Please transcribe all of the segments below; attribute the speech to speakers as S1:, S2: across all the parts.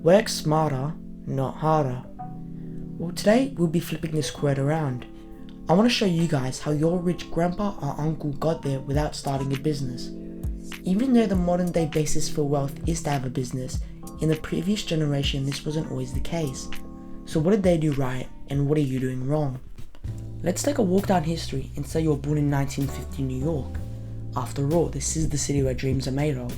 S1: Work smarter, not harder. Well, today we'll be flipping this quote around. I want to show you guys how your rich grandpa or uncle got there without starting a business. Even though the modern day basis for wealth is to have a business, in the previous generation this wasn't always the case. So what did they do right and what are you doing wrong? Let's take a walk down history and say you were born in 1950 New York. After all, this is the city where dreams are made of.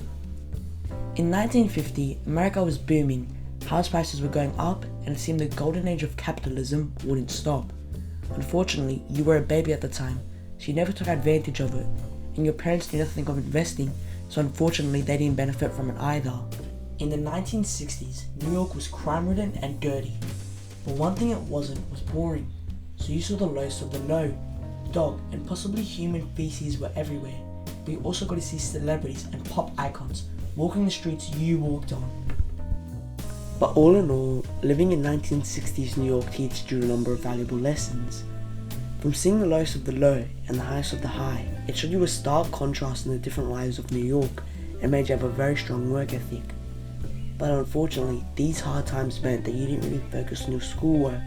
S1: In 1950, America was booming, house prices were going up, and it seemed the golden age of capitalism wouldn't stop. Unfortunately, you were a baby at the time, so you never took advantage of it, and your parents knew nothing of investing, so unfortunately they didn't benefit from it either. In the 1960s, New York was crime-ridden and dirty, but one thing it wasn't was boring, so you saw the lowest of the low. Dog and possibly human feces were everywhere, but you also got to see celebrities and pop icons walking the streets you walked on. But all in all, living in 1960s New York teaches you a number of valuable lessons. From seeing the lowest of the low and the highest of the high, it showed you a stark contrast in the different lives of New York and made you have a very strong work ethic. But unfortunately, these hard times meant that you didn't really focus on your schoolwork,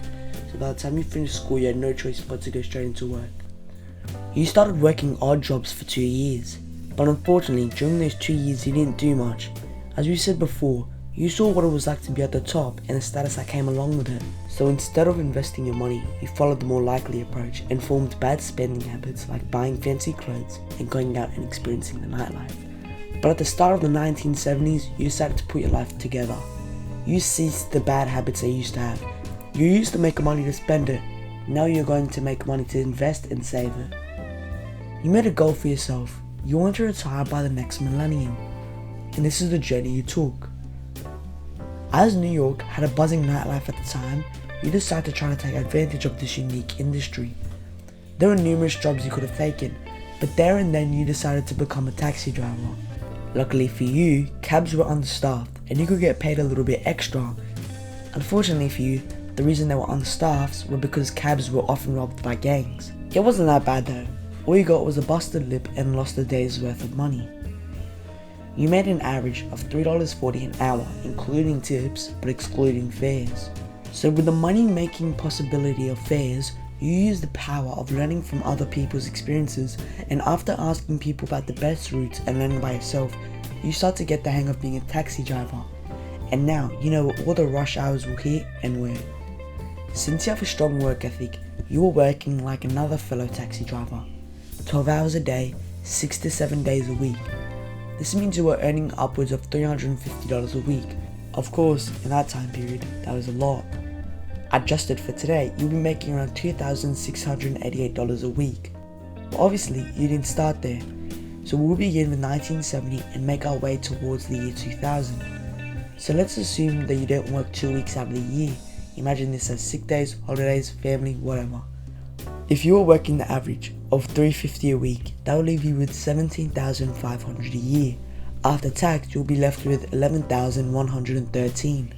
S1: so by the time you finished school you had no choice but to go straight into work. You started working odd jobs for 2 years, but unfortunately during those 2 years you didn't do much. As we said before, you saw what it was like to be at the top and the status that came along with it. So instead of investing your money, you followed the more likely approach and formed bad spending habits like buying fancy clothes and going out and experiencing the nightlife. But at the start of the 1970s, you decided to put your life together. You ceased the bad habits that you used to have. You used to make money to spend it. Now you're going to make money to invest and save it. You made a goal for yourself. You want to retire by the next millennium. And this is the journey you took. As New York had a buzzing nightlife at the time, you decided to try to take advantage of this unique industry. There were numerous jobs you could have taken, but there and then you decided to become a taxi driver. Luckily for you, cabs were understaffed and you could get paid a little bit extra. Unfortunately for you, the reason they were understaffed were because cabs were often robbed by gangs. It wasn't that bad though. All you got was a busted lip and lost a day's worth of money. You made an average of $3.40 an hour, including tips, but excluding fares. So with the money-making possibility of fares, you use the power of learning from other people's experiences, and after asking people about the best routes and learning by yourself, you start to get the hang of being a taxi driver. And now, you know where all the rush hours will hit and where. Since you have a strong work ethic, you are working like another fellow taxi driver. 12 hours a day, 6 to 7 days a week. This means you are earning upwards of $350 a week. Of course, in that time period, that was a lot. Adjusted for today, you'll be making around $2,688 a week. But obviously, you didn't start there. So we'll begin with 1970 and make our way towards the year 2000. So let's assume that you don't work 2 weeks out of the year. Imagine this as sick days, holidays, family, whatever. If you are working the average of $350 a week, that will leave you with $17,500 a year. After tax, you'll be left with $11,113.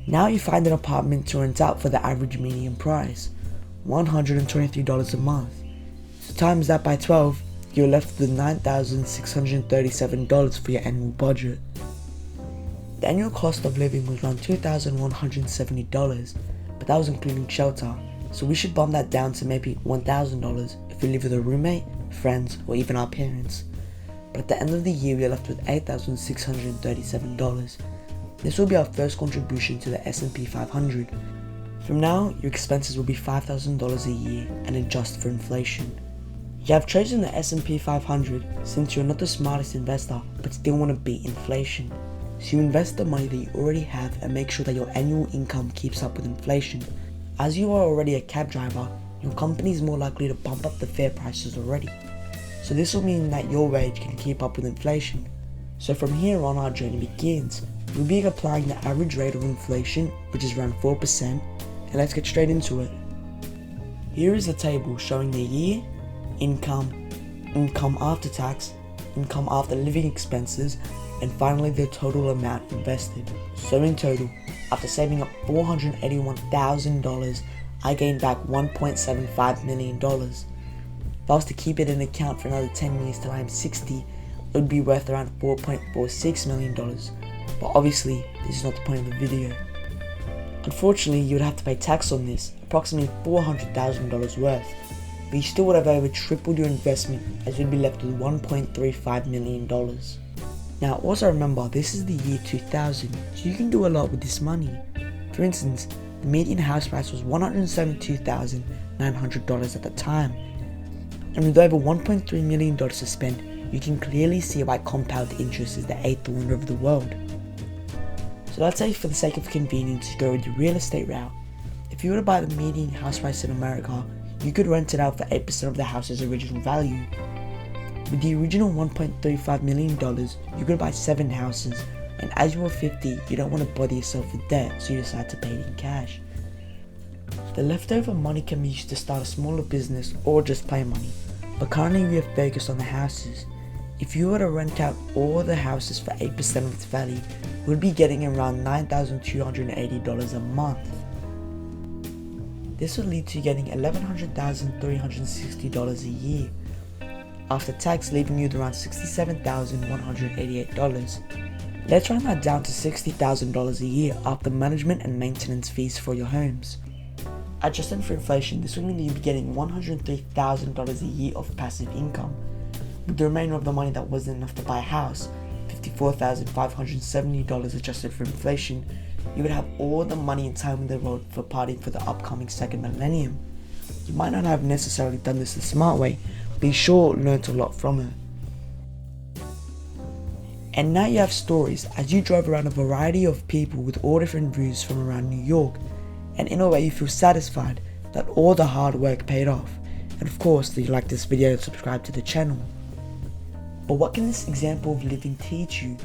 S1: Now you find an apartment to rent out for the average median price, $123 a month. So times that by 12, you're left with $9,637 for your annual budget. The annual cost of living was around $2,170, but that was including shelter. So we should bump that down to maybe $1,000 if we live with a roommate, friends, or even our parents. But at the end of the year, we are left with $8,637. This will be our first contribution to the S&P 500. From now, your expenses will be $5,000 a year and adjust for inflation. You have chosen the S&P 500 since you're not the smartest investor but still want to beat inflation. So you invest the money that you already have and make sure that your annual income keeps up with inflation. As you are already a cab driver, your company is more likely to bump up the fare prices already. So this will mean that your wage can keep up with inflation. So from here on, our journey begins. We'll be applying the average rate of inflation, which is around 4%, and let's get straight into it. Here is a table showing the year, income, income after tax, income after living expenses, and finally the total amount invested. So in total, after saving up $481,000, I gained back $1.75 million. If I was to keep it in account for another 10 years till I am 60, it would be worth around $4.46 million. But obviously, this is not the point of the video. Unfortunately, you would have to pay tax on this, approximately $400,000 worth, but you still would have over tripled your investment as you'd be left with $1.35 million. Now also remember, this is the year 2000, so you can do a lot with this money. For instance, the median house price was $172,900 at the time, and with over $1.3 million to spend, you can clearly see why compound interest is the 8th wonder of the world. So let's say for the sake of convenience you go with the real estate route. If you were to buy the median house price in America, you could rent it out for 8% of the house's original value. With the original $1.35 million, you could buy 7 houses, and as you are 50, you don't want to bother yourself with debt, so you decide to pay it in cash. The leftover money can be used to start a smaller business or just play money, but currently we are focused on the houses. If you were to rent out all the houses for 8% of its value, you would be getting around $9,280 a month. This would lead to you getting $11,360 a year, after tax leaving you with around $67,188. Let's round that down to $60,000 a year after management and maintenance fees for your homes. Adjusted for inflation, this would mean that you'd be getting $103,000 a year of passive income. With the remainder of the money that wasn't enough to buy a house, $54,570 adjusted for inflation, you would have all the money and time in the world for partying for the upcoming second millennium. You might not have necessarily done this the smart way, but you sure learnt a lot from it. And now you have stories as you drove around a variety of people with all different views from around New York, and in a way you feel satisfied that all the hard work paid off, and of course that you like this video and subscribe to the channel. But what can this example of living teach you?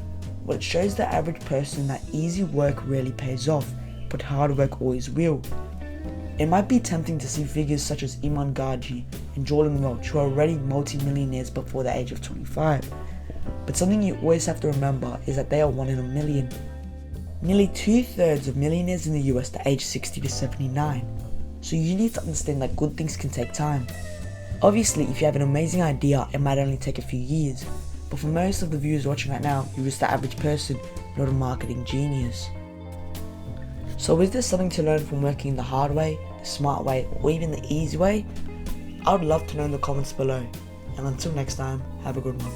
S1: Well, it shows the average person that easy work rarely pays off, but hard work always will. It might be tempting to see figures such as Iman Gaji and Jordan Welch, who are already multi-millionaires before the age of 25. But something you always have to remember is that they are 1 in a million. Nearly 2/3 of millionaires in the US are aged 60 to 79. So you need to understand that good things can take time. Obviously, if you have an amazing idea, it might only take a few years, but for most of the viewers watching right now, you're just the average person, not a marketing genius. So is there something to learn from working the hard way, the smart way, or even the easy way? I would love to know in the comments below. And until next time, have a good one.